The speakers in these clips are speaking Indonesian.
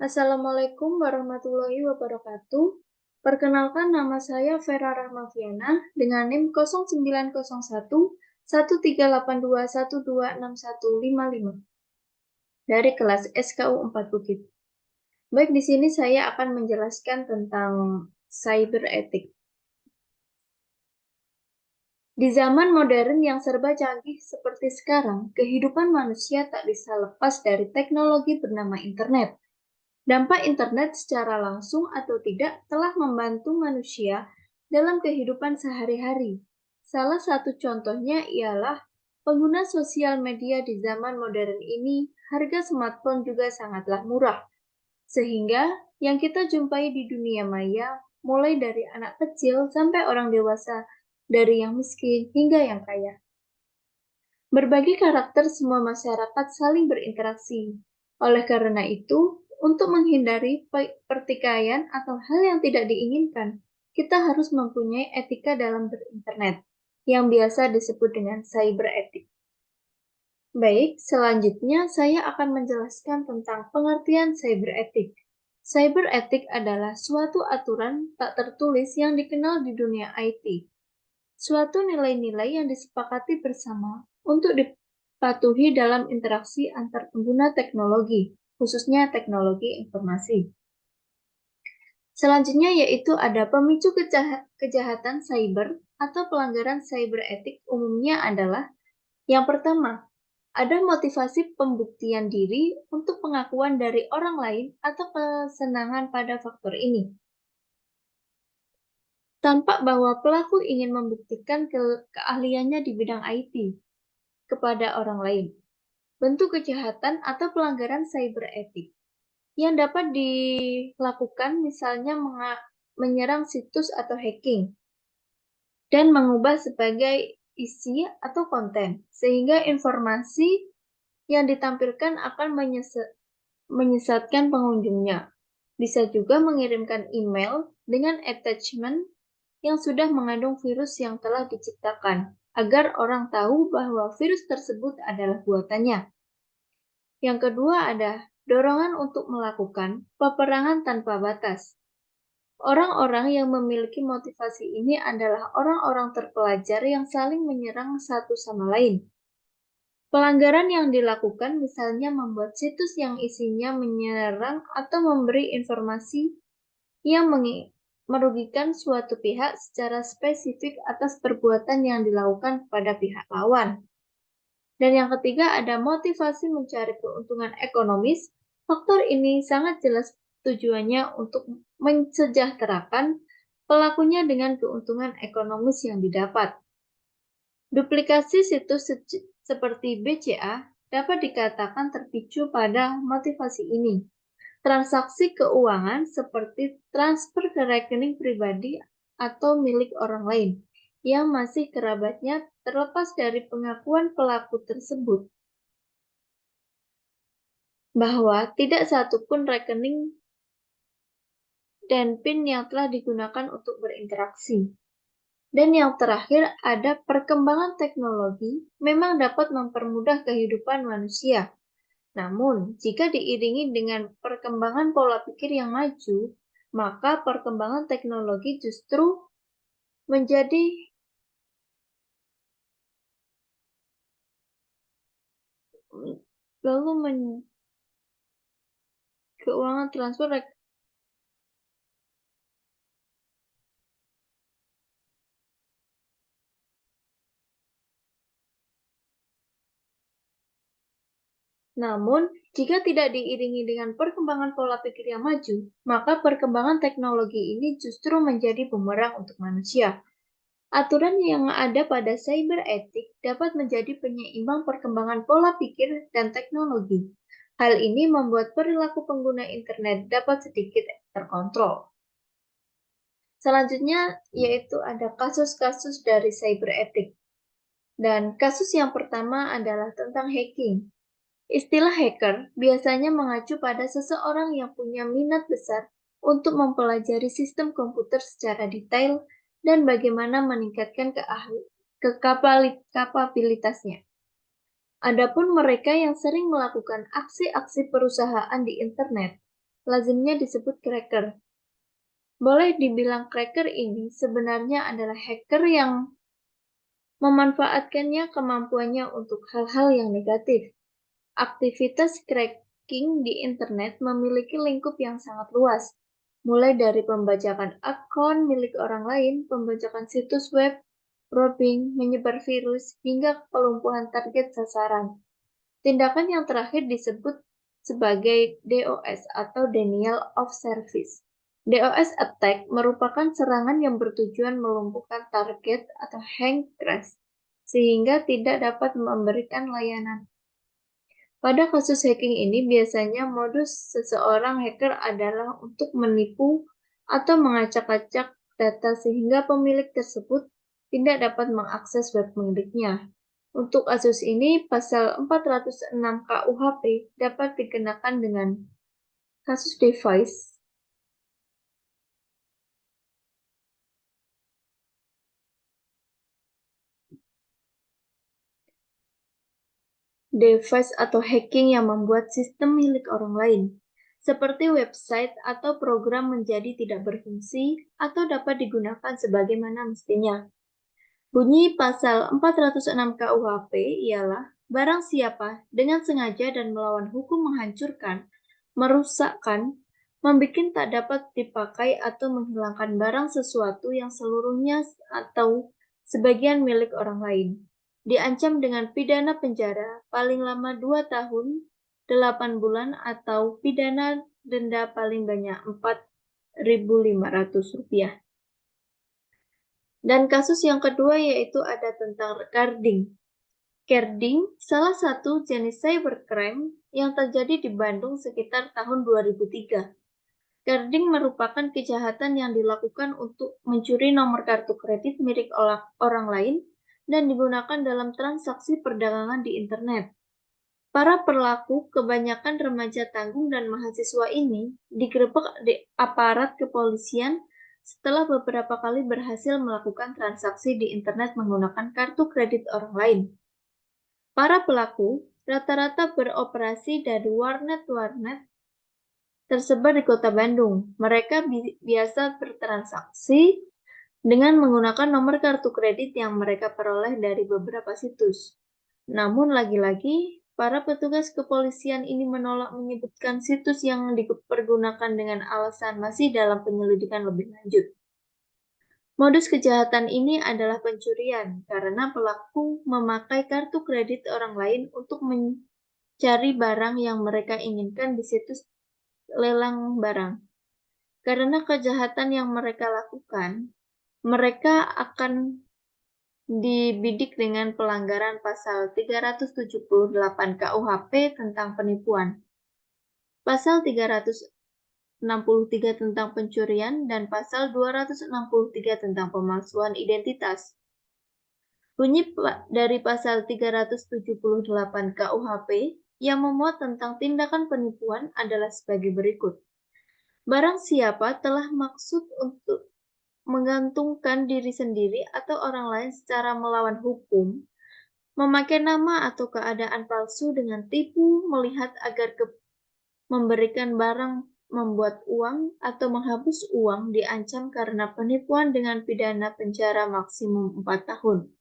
Assalamualaikum warahmatullahi wabarakatuh. Perkenalkan nama saya Vera Rahmafiana dengan NIM 0901 1382 126155 dari kelas SKU 4 Bukit. Baik, di sini saya akan menjelaskan tentang cyber ethic. Di zaman modern yang serba canggih seperti sekarang, kehidupan manusia tak bisa lepas dari teknologi bernama internet. Dampak internet secara langsung atau tidak telah membantu manusia dalam kehidupan sehari-hari. Salah satu contohnya ialah pengguna sosial media di zaman modern ini, harga smartphone juga sangatlah murah. Sehingga yang kita jumpai di dunia maya, mulai dari anak kecil sampai orang dewasa, dari yang miskin hingga yang kaya. Berbagai karakter semua masyarakat saling berinteraksi. Oleh karena itu, untuk menghindari pertikaian atau hal yang tidak diinginkan, kita harus mempunyai etika dalam berinternet, yang biasa disebut dengan cyber ethic. Baik, selanjutnya saya akan menjelaskan tentang pengertian cyber ethic. Cyber ethic adalah suatu aturan tak tertulis yang dikenal di dunia IT. Suatu nilai-nilai yang disepakati bersama untuk dipatuhi dalam interaksi antar pengguna teknologi, khususnya teknologi informasi. Selanjutnya yaitu ada pemicu kejahatan cyber atau pelanggaran cyber etik umumnya adalah yang pertama, ada motivasi pembuktian diri untuk pengakuan dari orang lain atau kesenangan pada faktor ini. Tampak bahwa pelaku ingin membuktikan keahliannya di bidang IT kepada orang lain. Bentuk kejahatan atau pelanggaran cyber etik yang dapat dilakukan misalnya menyerang situs atau hacking dan mengubah sebagai isi atau konten sehingga informasi yang ditampilkan akan menyesatkan pengunjungnya. Bisa juga mengirimkan email dengan attachment yang sudah mengandung virus yang telah diciptakan agar orang tahu bahwa virus tersebut adalah buatannya. Yang kedua ada dorongan untuk melakukan peperangan tanpa batas. Orang-orang yang memiliki motivasi ini adalah orang-orang terpelajar yang saling menyerang satu sama lain. Pelanggaran yang dilakukan misalnya membuat situs yang isinya menyerang atau memberi informasi yang merugikan suatu pihak secara spesifik atas perbuatan yang dilakukan pada pihak lawan. Dan yang ketiga ada motivasi mencari keuntungan ekonomis. Faktor ini sangat jelas tujuannya untuk mensejahterakan pelakunya dengan keuntungan ekonomis yang didapat. Duplikasi situs seperti BCA dapat dikatakan terpicu pada motivasi ini. Transaksi keuangan seperti transfer ke rekening pribadi atau milik orang lain yang masih kerabatnya terlepas dari pengakuan pelaku tersebut bahwa tidak satupun rekening dan PIN yang telah digunakan untuk berinteraksi. Dan yang terakhir ada perkembangan teknologi memang dapat mempermudah kehidupan manusia. Namun, jika diiringi dengan perkembangan pola pikir yang maju, maka perkembangan teknologi justru menjadi keuangan transfer. Namun, jika tidak diiringi dengan perkembangan pola pikir yang maju, maka perkembangan teknologi ini justru menjadi bumerang untuk manusia. Aturan yang ada pada cyber ethic dapat menjadi penyeimbang perkembangan pola pikir dan teknologi. Hal ini membuat perilaku pengguna internet dapat sedikit terkontrol. Selanjutnya yaitu ada kasus-kasus dari cyber ethic. Dan kasus yang pertama adalah tentang hacking. Istilah hacker biasanya mengacu pada seseorang yang punya minat besar untuk mempelajari sistem komputer secara detail dan bagaimana meningkatkan kapabilitasnya. Adapun mereka yang sering melakukan aksi-aksi perusahaan di internet lazimnya disebut cracker. Boleh dibilang cracker ini sebenarnya adalah hacker yang memanfaatkannya kemampuannya untuk hal-hal yang negatif. Aktivitas cracking di internet memiliki lingkup yang sangat luas, mulai dari pembajakan akun milik orang lain, pembajakan situs web, probing, menyebar virus, hingga pelumpuhan target sasaran. Tindakan yang terakhir disebut sebagai DOS atau Denial of Service. DOS attack merupakan serangan yang bertujuan melumpuhkan target atau hang crash, sehingga tidak dapat memberikan layanan. Pada kasus hacking ini, biasanya modus seseorang hacker adalah untuk menipu atau mengacak-acak data sehingga pemilik tersebut tidak dapat mengakses web miliknya. Untuk kasus ini, pasal 406 KUHP dapat dikenakan dengan kasus device. Device atau hacking yang membuat sistem milik orang lain, seperti website atau program menjadi tidak berfungsi atau dapat digunakan sebagaimana mestinya. Bunyi pasal 406 KUHP ialah barang siapa dengan sengaja dan melawan hukum menghancurkan, merusakkan, membikin tak dapat dipakai atau menghilangkan barang sesuatu yang seluruhnya atau sebagian milik orang lain, diancam dengan pidana penjara paling lama 2 tahun, 8 bulan atau pidana denda paling banyak Rp4.500. Dan kasus yang kedua yaitu ada tentang carding. Carding salah satu jenis cybercrime yang terjadi di Bandung sekitar tahun 2003. Carding merupakan kejahatan yang dilakukan untuk mencuri nomor kartu kredit milik orang lain dan digunakan dalam transaksi perdagangan di internet. Para pelaku, kebanyakan remaja tanggung dan mahasiswa ini, digerebek di aparat kepolisian setelah beberapa kali berhasil melakukan transaksi di internet menggunakan kartu kredit orang lain. Para pelaku rata-rata beroperasi dari warnet-warnet tersebar di kota Bandung. Mereka biasa bertransaksi dengan menggunakan nomor kartu kredit yang mereka peroleh dari beberapa situs. Namun lagi-lagi, para petugas kepolisian ini menolak menyebutkan situs yang dipergunakan dengan alasan masih dalam penyelidikan lebih lanjut. Modus kejahatan ini adalah pencurian karena pelaku memakai kartu kredit orang lain untuk mencari barang yang mereka inginkan di situs lelang barang. Karena kejahatan yang mereka lakukan, mereka akan dibidik dengan pelanggaran pasal 378 KUHP tentang penipuan, pasal 363 tentang pencurian, dan pasal 263 tentang pemalsuan identitas. Bunyi dari pasal 378 KUHP yang memuat tentang tindakan penipuan adalah sebagai berikut. Barang siapa telah maksud untuk menggantungkan diri sendiri atau orang lain secara melawan hukum, memakai nama atau keadaan palsu dengan tipu, melihat agar memberikan barang, membuat uang, atau menghapus uang diancam karena penipuan dengan pidana penjara maksimum 4 tahun.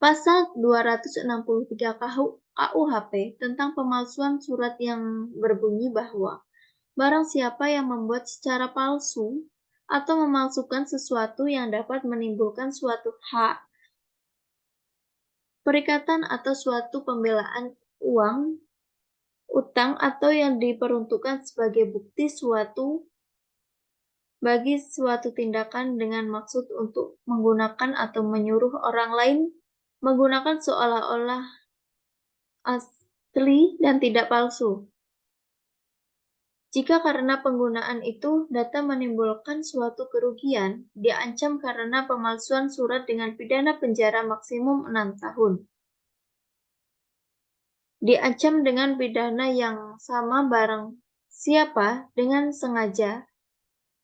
Pasal 263 KUHP tentang pemalsuan surat yang berbunyi bahwa barang siapa yang membuat secara palsu atau memalsukan sesuatu yang dapat menimbulkan suatu hak, perikatan atau suatu pembelaan uang, utang atau yang diperuntukkan sebagai bukti bagi suatu tindakan dengan maksud untuk menggunakan atau menyuruh orang lain menggunakan seolah-olah asli dan tidak palsu. Jika karena penggunaan itu data menimbulkan suatu kerugian, diancam karena pemalsuan surat dengan pidana penjara maksimum 6 tahun. Diancam dengan pidana yang sama barang siapa dengan sengaja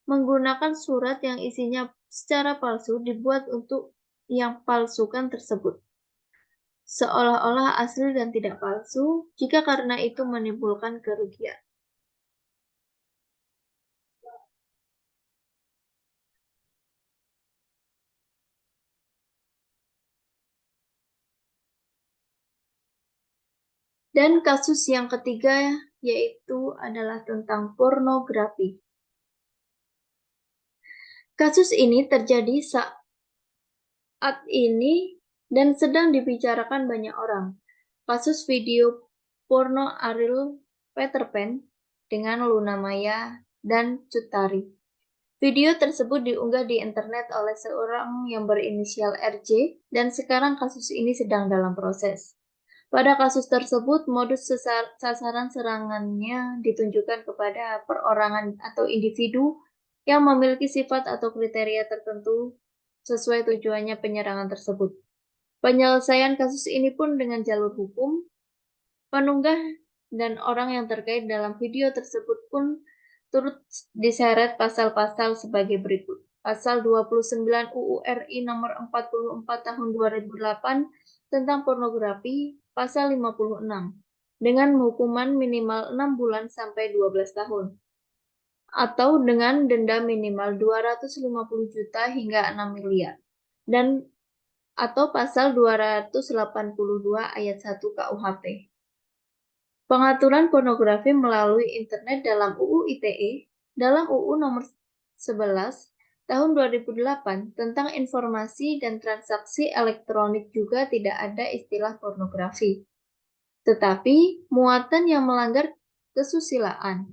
menggunakan surat yang isinya secara palsu dibuat untuk yang palsukan tersebut, seolah-olah asli dan tidak palsu, jika karena itu menimbulkan kerugian. Dan kasus yang ketiga yaitu adalah tentang pornografi. Kasus ini terjadi saat ini dan sedang dibicarakan banyak orang. Kasus video porno Ariel Peter Pan dengan Luna Maya dan Cut Tari. Video tersebut diunggah di internet oleh seorang yang berinisial RJ dan sekarang kasus ini sedang dalam proses. Pada kasus tersebut, modus sasaran serangannya ditunjukkan kepada perorangan atau individu yang memiliki sifat atau kriteria tertentu sesuai tujuannya penyerangan tersebut. Penyelesaian kasus ini pun dengan jalur hukum, penunggah dan orang yang terkait dalam video tersebut pun turut diseret pasal-pasal sebagai berikut. Pasal 29 UU RI nomor 44 tahun 2008 tentang pornografi, pasal 56 dengan hukuman minimal 6 bulan sampai 12 tahun atau dengan denda minimal 250 juta hingga 6 miliar dan atau pasal 282 ayat 1 KUHP. Pengaturan pornografi melalui internet dalam UU ITE dalam UU nomor 11 tahun 2008 tentang informasi dan transaksi elektronik juga tidak ada istilah pornografi, tetapi muatan yang melanggar kesusilaan.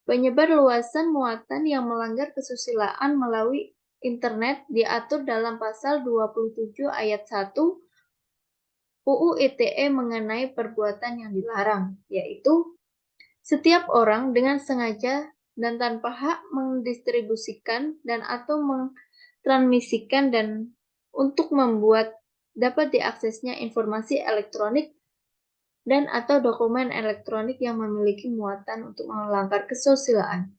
Penyebar luasan muatan yang melanggar kesusilaan melalui internet diatur dalam pasal 27 ayat 1 UU ITE mengenai perbuatan yang dilarang, yaitu setiap orang dengan sengaja dan tanpa hak mendistribusikan dan atau mentransmisikan dan untuk membuat dapat diaksesnya informasi elektronik dan atau dokumen elektronik yang memiliki muatan untuk melanggar kesusilaan.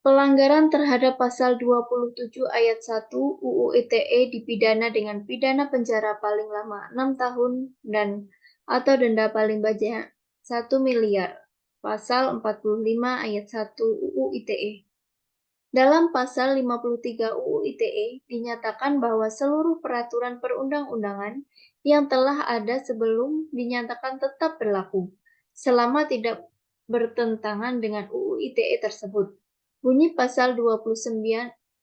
Pelanggaran terhadap pasal 27 ayat 1 UU ITE dipidana dengan pidana penjara paling lama 6 tahun dan atau denda paling banyak 1 miliar. Pasal 45 ayat 1 UU ITE. Dalam pasal 53 UU ITE dinyatakan bahwa seluruh peraturan perundang-undangan yang telah ada sebelum dinyatakan tetap berlaku selama tidak bertentangan dengan UU ITE tersebut. Bunyi pasal 29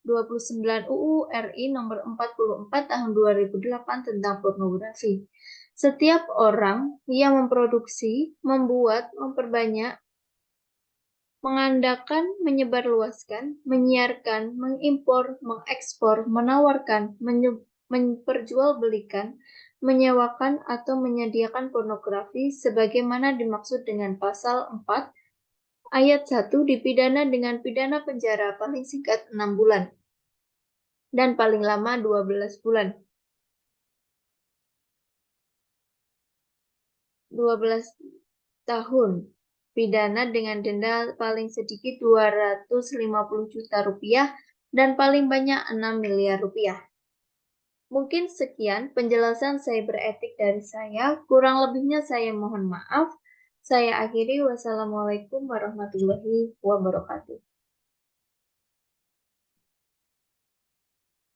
UU RI nomor 44 tahun 2008 tentang pornografi. Setiap orang yang memproduksi, membuat, memperbanyak, mengandalkan, menyebarluaskan, menyiarkan, mengimpor, mengekspor, menawarkan, memperjualbelikan, menyewakan, atau menyediakan pornografi sebagaimana dimaksud dengan pasal 4 ayat 1 dipidana dengan pidana penjara paling singkat 6 bulan dan paling lama 12 bulan. 12 tahun pidana dengan denda paling sedikit 250 juta rupiah dan paling banyak 6 miliar rupiah. Mungkin sekian penjelasan cyberetik dari saya, kurang lebihnya saya mohon maaf. Saya akhiri, wassalamualaikum warahmatullahi wabarakatuh.